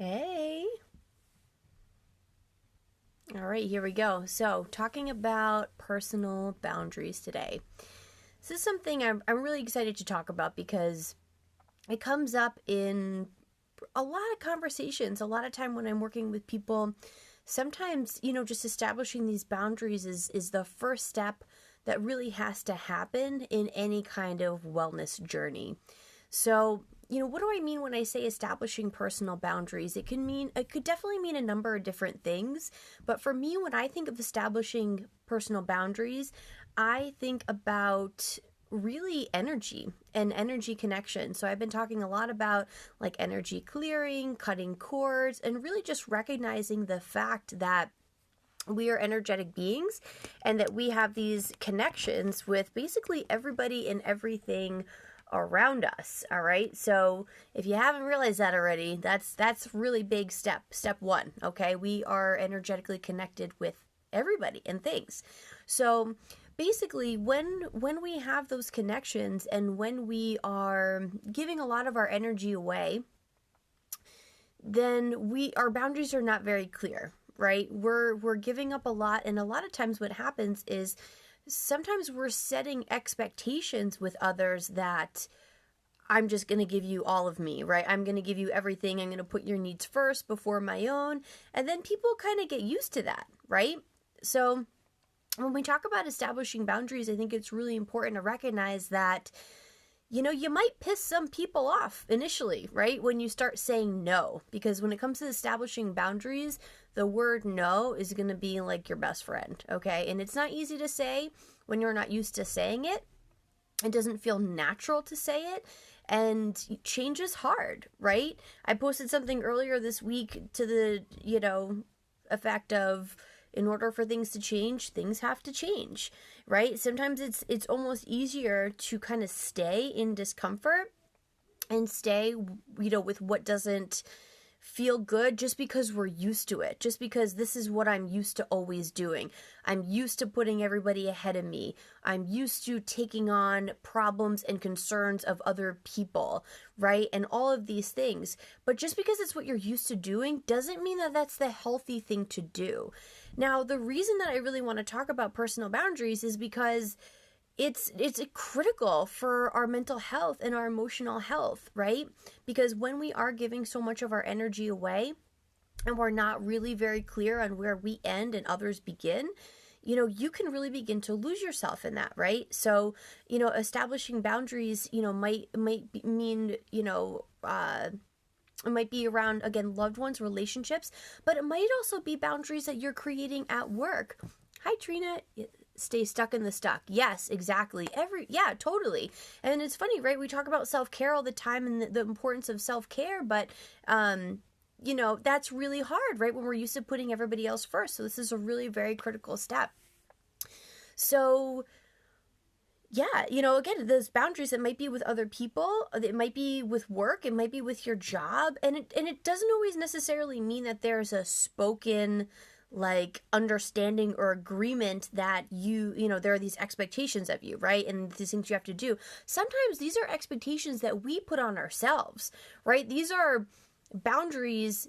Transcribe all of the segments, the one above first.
Hey. All right, here we go. So, talking about personal boundaries today. This is something I'm really excited to talk about because it comes up in a lot of conversations. A lot of time when I'm working with people, sometimes, just establishing these boundaries is the first step that really has to happen in any kind of wellness journey. So, what do I mean when I say establishing personal boundaries? It could definitely mean a number of different things. But for me, when I think of establishing personal boundaries, I think about really energy and energy connection. So I've been talking a lot about like energy clearing, cutting cords, and really just recognizing the fact that we are energetic beings and that we have these connections with basically everybody and everything around us. All right, so if you haven't realized that already, that's really big step one. Okay, we are energetically connected with everybody and things. So basically, when we have those connections and when we are giving a lot of our energy away, then our boundaries are not very clear, right? We're giving up a lot, and a lot of times what happens is sometimes we're setting expectations with others that I'm just going to give you all of me, right? I'm going to give you everything. I'm going to put your needs first before my own. And then people kind of get used to that, right? So when we talk about establishing boundaries, I think it's really important to recognize that you might piss some people off initially, right? When you start saying no, because when it comes to establishing boundaries, the word no is going to be like your best friend, okay? And it's not easy to say when you're not used to saying it. It doesn't feel natural to say it, and change is hard, right? I posted something earlier this week to the, effect of, in order for things to change, things have to change, right? Sometimes it's almost easier to kind of stay in discomfort and stay, with what doesn't feel good just because we're used to it, just because this is what I'm used to always doing. I'm used to putting everybody ahead of me. I'm used to taking on problems and concerns of other people, right? And all of these things. But just because it's what you're used to doing doesn't mean that that's the healthy thing to do. Now, the reason that I really want to talk about personal boundaries is because it's critical for our mental health and our emotional health, right? Because when we are giving so much of our energy away and we're not really very clear on where we end and others begin, you can really begin to lose yourself in that, right? So, establishing boundaries, mean, it might be around, again, loved ones, relationships, but it might also be boundaries that you're creating at work. Hi, Trina. Stay stuck in the stuck. Yes, exactly. Yeah, totally. And it's funny, right? We talk about self-care all the time and the importance of self-care, but, that's really hard, right? When we're used to putting everybody else first. So this is a really very critical step. So yeah, again, those boundaries, it might be with other people, it might be with work, it might be with your job, and it doesn't always necessarily mean that there's a spoken like understanding or agreement that there are these expectations of you, right? And these things you have to do. Sometimes these are expectations that we put on ourselves, right? These are boundaries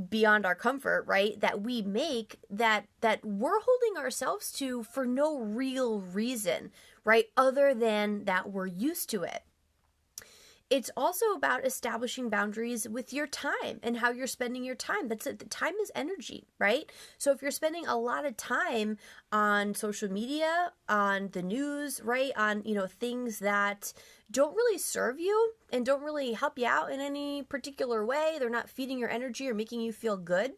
beyond our comfort, right, that we make that we're holding ourselves to for no real reason, right, other than that we're used to it. It's also about establishing boundaries with your time and how you're spending your time. That's it. Time is energy, right? So if you're spending a lot of time on social media, on the news, right, on, things that don't really serve you and don't really help you out in any particular way, they're not feeding your energy or making you feel good,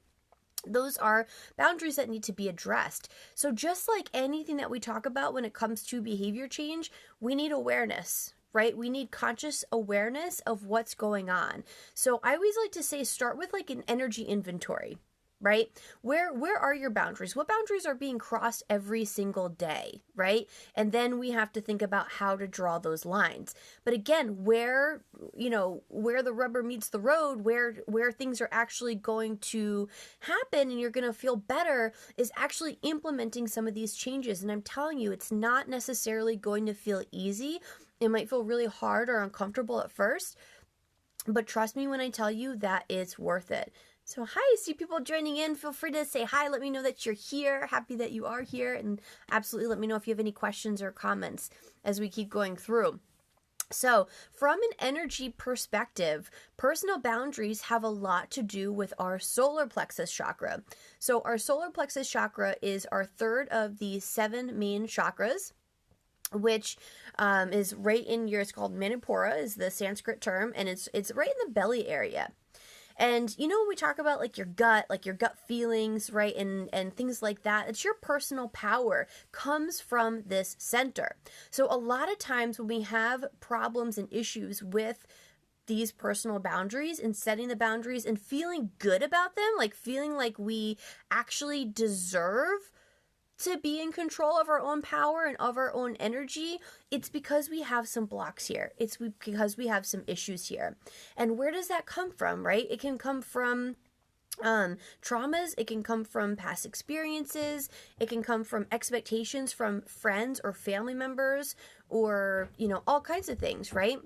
those are boundaries that need to be addressed. So just like anything that we talk about when it comes to behavior change, we need awareness, right? We need conscious awareness of what's going on. So I always like to say, start with like an energy inventory, right? Where are your boundaries? What boundaries are being crossed every single day, right? And then we have to think about how to draw those lines. But again, where the rubber meets the road, where things are actually going to happen and you're going to feel better is actually implementing some of these changes. And I'm telling you, it's not necessarily going to feel easy. It might feel really hard or uncomfortable at first. But trust me when I tell you that it's worth it. So hi, I see people joining in. Feel free to say hi. Let me know that you're here. Happy that you are here. And absolutely let me know if you have any questions or comments as we keep going through. So from an energy perspective, personal boundaries have a lot to do with our solar plexus chakra. So our solar plexus chakra is our third of the 7 main chakras, which is right in your, it's called Manipura is the Sanskrit term, and it's right in the belly area. And you know, when we talk about like your gut feelings, right, and things like that, it's your personal power comes from this center. So a lot of times when we have problems and issues with these personal boundaries and setting the boundaries and feeling good about them, like feeling like we actually deserve to be in control of our own power and of our own energy, it's because we have some blocks here. It's because we have some issues here. And where does that come from, right? It can come from traumas, it can come from past experiences, it can come from expectations from friends or family members, or, you know, all kinds of things, right?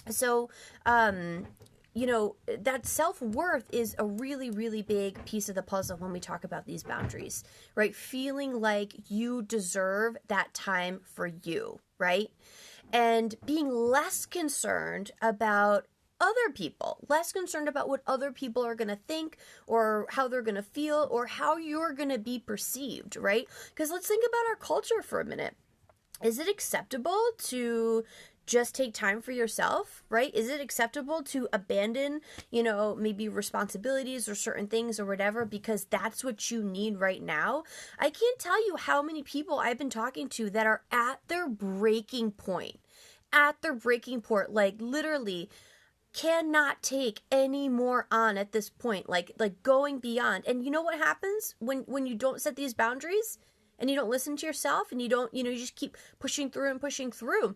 So, you know, that self-worth is a really, really big piece of the puzzle when we talk about these boundaries, right? Feeling like you deserve that time for you, right? And being less concerned about other people, less concerned about what other people are going to think or how they're going to feel or how you're going to be perceived, right? Because let's think about our culture for a minute. Is it acceptable to just take time for yourself, right? Is it acceptable to abandon, you know, maybe responsibilities or certain things or whatever because that's what you need right now? I can't tell you how many people I've been talking to that are at their breaking point, like literally cannot take any more on at this point, like going beyond. And you know what happens when you don't set these boundaries and you don't listen to yourself and you don't, you know, you just keep pushing through?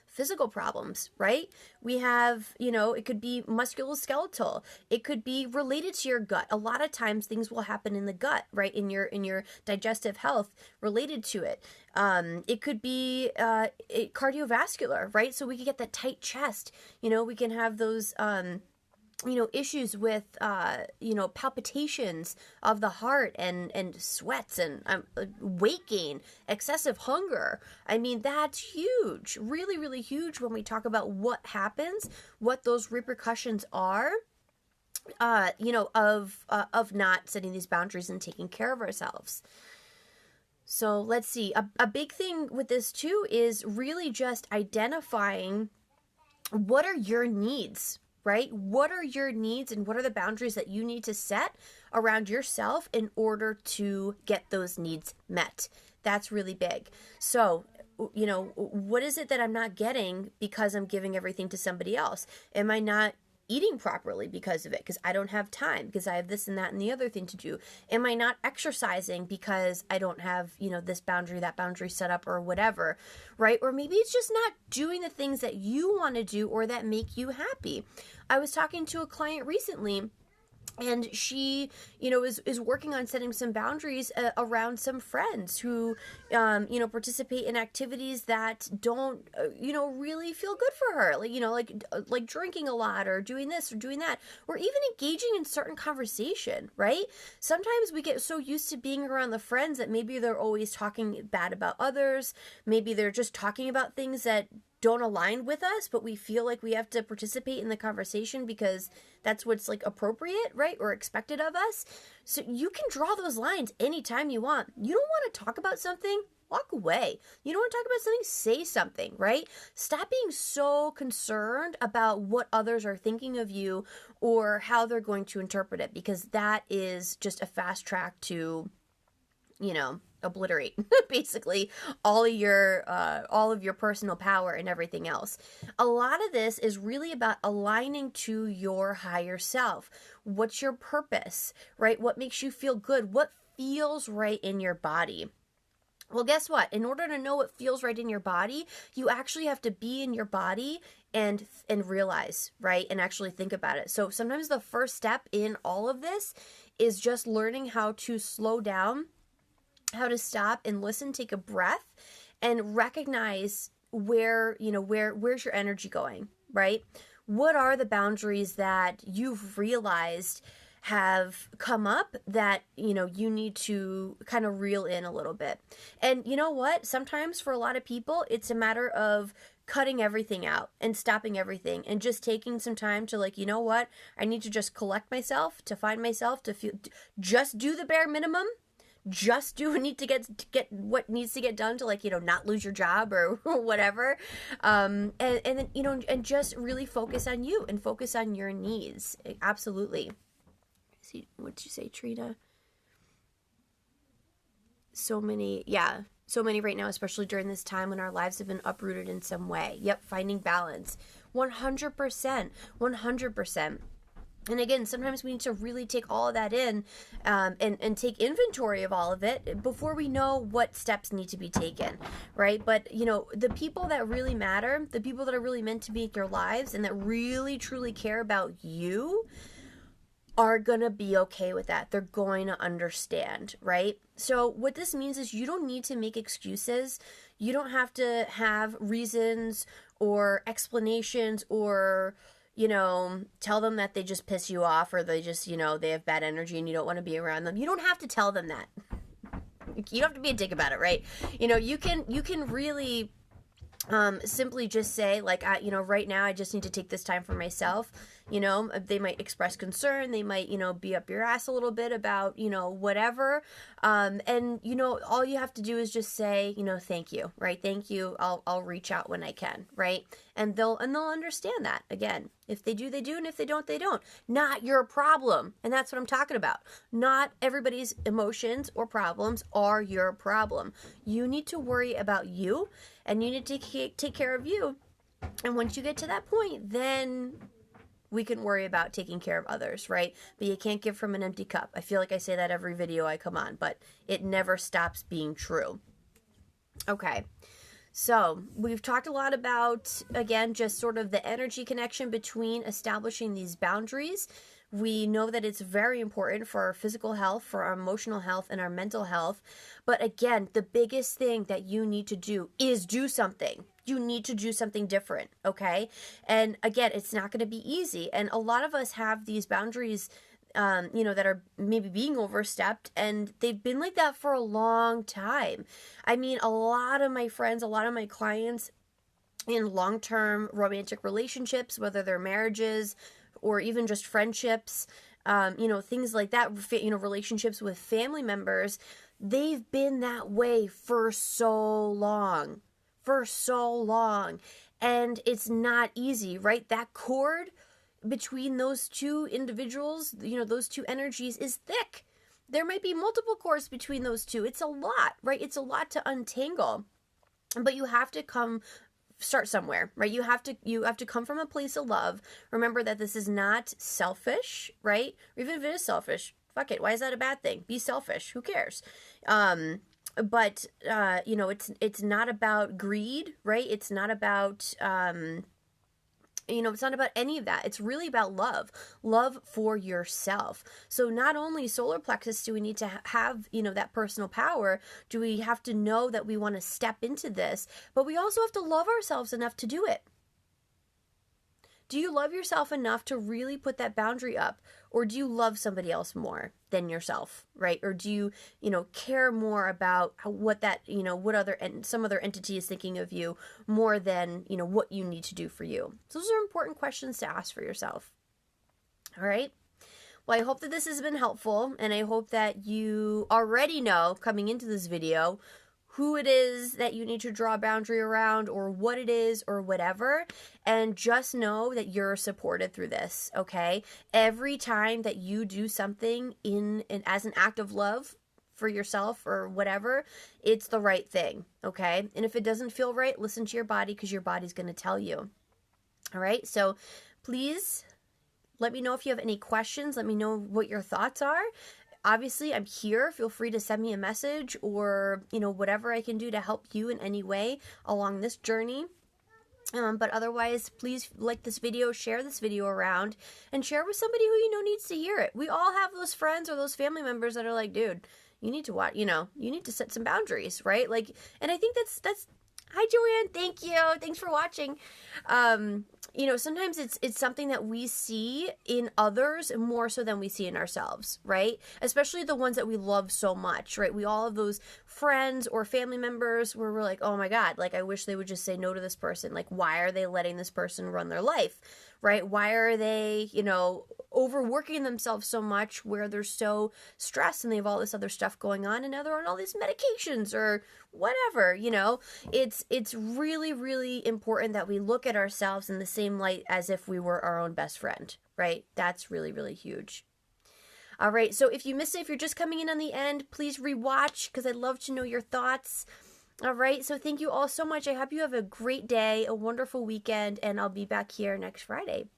Physical problems, right? We have, you know, it could be musculoskeletal. It could be related to your gut. A lot of times things will happen in the gut, right? In your digestive health related to it. It could be cardiovascular, right? So we can get that tight chest. You know, we can have those you know, issues with, you know, palpitations of the heart and sweats and weight gain, excessive hunger. I mean, that's huge, really, really huge when we talk about what happens, what those repercussions are, you know, of not setting these boundaries and taking care of ourselves. So let's see. A big thing with this too is really just identifying what are your needs, right? What are your needs and what are the boundaries that you need to set around yourself in order to get those needs met? That's really big. So, you know, what is it that I'm not getting because I'm giving everything to somebody else? Am I not eating properly because of it? Because I don't have time, because I have this and that and the other thing to do. Am I not exercising because I don't have, you know, this boundary, that boundary set up or whatever, right? Or maybe it's just not doing the things that you want to do or that make you happy. I was talking to a client recently, and she, you know, is working on setting some boundaries around some friends who, you know, participate in activities that don't, you know, really feel good for her. Like, you know, like drinking a lot or doing this or doing that, or even engaging in certain conversation, right? Sometimes we get so used to being around the friends that maybe they're always talking bad about others. Maybe they're just talking about things that don't align with us, but we feel like we have to participate in the conversation because that's what's like appropriate, right? Or expected of us. So you can draw those lines anytime you want. You don't want to talk about something? Walk away. You don't want to talk about something? Say something, right? Stop being so concerned about what others are thinking of you or how they're going to interpret it, because that is just a fast track to, you know, obliterate basically all of your personal power and everything else. A lot of this is really about aligning to your higher self. What's your purpose, right? What makes you feel good? What feels right in your body? Well, guess what? In order to know what feels right in your body, you actually have to be in your body and realize, right? And actually think about it. So sometimes the first step in all of this is just learning how to slow down, how to stop and listen, take a breath, and recognize where, you know, where's your energy going, right? what are the boundaries that you've realized have come up that, you know, you need to kind of reel in a little bit. And you know what? Sometimes for a lot of people, it's a matter of cutting everything out and stopping everything and just taking some time to, like, you know what? I need to just collect myself, to find myself, to feel, just do the bare minimum. Just do need to get what needs to get done to, like, you know, not lose your job or whatever, and then, you know, and just really focus on you and focus on your needs. Absolutely. See, what'd you say, Trina? So many right now, especially during this time when our lives have been uprooted in some way. Yep, finding balance. 100%. 100%. And again, sometimes we need to really take all of that in, and take inventory of all of it before we know what steps need to be taken, right? But, you know, the people that really matter, the people that are really meant to be in your lives and that really, truly care about you are going to be okay with that. They're going to understand, right? So what this means is you don't need to make excuses. You don't have to have reasons or explanations or, you know, tell them that they just piss you off or they just, you know, they have bad energy and you don't want to be around them. You don't have to tell them that. You don't have to be a dick about it, right? You know, you can really simply just say, like, you know, right now I just need to take this time for myself. You know, they might express concern. They might, you know, be up your ass a little bit about, you know, whatever. And, you know, all you have to do is just say, you know, thank you, right? Thank you. I'll reach out when I can, right? And they'll understand that. Again, if they do, they do. And if they don't, they don't. Not your problem. And that's what I'm talking about. Not everybody's emotions or problems are your problem. You need to worry about you and you need to take care of you. And once you get to that point, then we can worry about taking care of others, right? But you can't give from an empty cup. I feel like I say that every video I come on, but it never stops being true. Okay. So we've talked a lot about, again, just sort of the energy connection between establishing these boundaries. We know that it's very important for our physical health, for our emotional health, and our mental health. But again, the biggest thing that you need to do is do something. You need to do something different, okay? And again, it's not going to be easy. And a lot of us have these boundaries, you know, that are maybe being overstepped, and they've been like that for a long time. I mean, a lot of my friends, a lot of my clients in long-term romantic relationships, whether they're marriages or even just friendships, you know, things like that, you know, relationships with family members, they've been that way for so long. And it's not easy, right? That cord between those two individuals, you know, those two energies is thick. There might be multiple cords between those two. It's a lot, right? It's a lot to untangle. But you have to start somewhere, right? You have to come from a place of love. Remember that this is not selfish, right? Or even if it is selfish, fuck it. Why is that a bad thing? Be selfish. Who cares? But you know, it's not about greed, right? It's not about, you know, it's not about any of that. It's really about love for yourself. So not only solar plexus do we need to have, you know, that personal power, do we have to know that we want to step into this, but we also have to love ourselves enough to do it. Do you love yourself enough to really put that boundary up? Or do you love somebody else more than yourself, right? Or do you, you know, care more about what that, you know, some other entity is thinking of you more than, you know, what you need to do for you? So those are important questions to ask for yourself. All right. Well, I hope that this has been helpful, and I hope that you already know coming into this video who it is that you need to draw a boundary around, or what it is, or whatever. And just know that you're supported through this, okay? Every time that you do something as an act of love for yourself or whatever, it's the right thing, okay? And if it doesn't feel right, listen to your body, because your body's going to tell you. All right? So please let me know if you have any questions. Let me know what your thoughts are. Obviously, I'm here. Feel free to send me a message, or, you know, whatever I can do to help you in any way along this journey. But otherwise, please like this video, share this video around, and share with somebody who you know needs to hear it. We all have those friends or those family members that are like, dude, you need to watch, you know, you need to set some boundaries, right? Like, and I think that's, hi Joanne, thank you. Thanks for watching. sometimes it's something that we see in others more so than we see in ourselves, right? Especially the ones that we love so much, right? We all have those friends or family members where we're like, oh my God, like I wish they would just say no to this person. Like, why are they letting this person run their life, right? Why are they, overworking themselves so much where they're so stressed and they have all this other stuff going on and now they're on all these medications or whatever, it's really, really important that we look at ourselves in the same light as if we were our own best friend, right? That's really, really huge. All right, so if you missed it, if you're just coming in on the end, please rewatch because I'd love to know your thoughts. All right, so thank you all so much. I hope you have a great day, a wonderful weekend, and I'll be back here next Friday.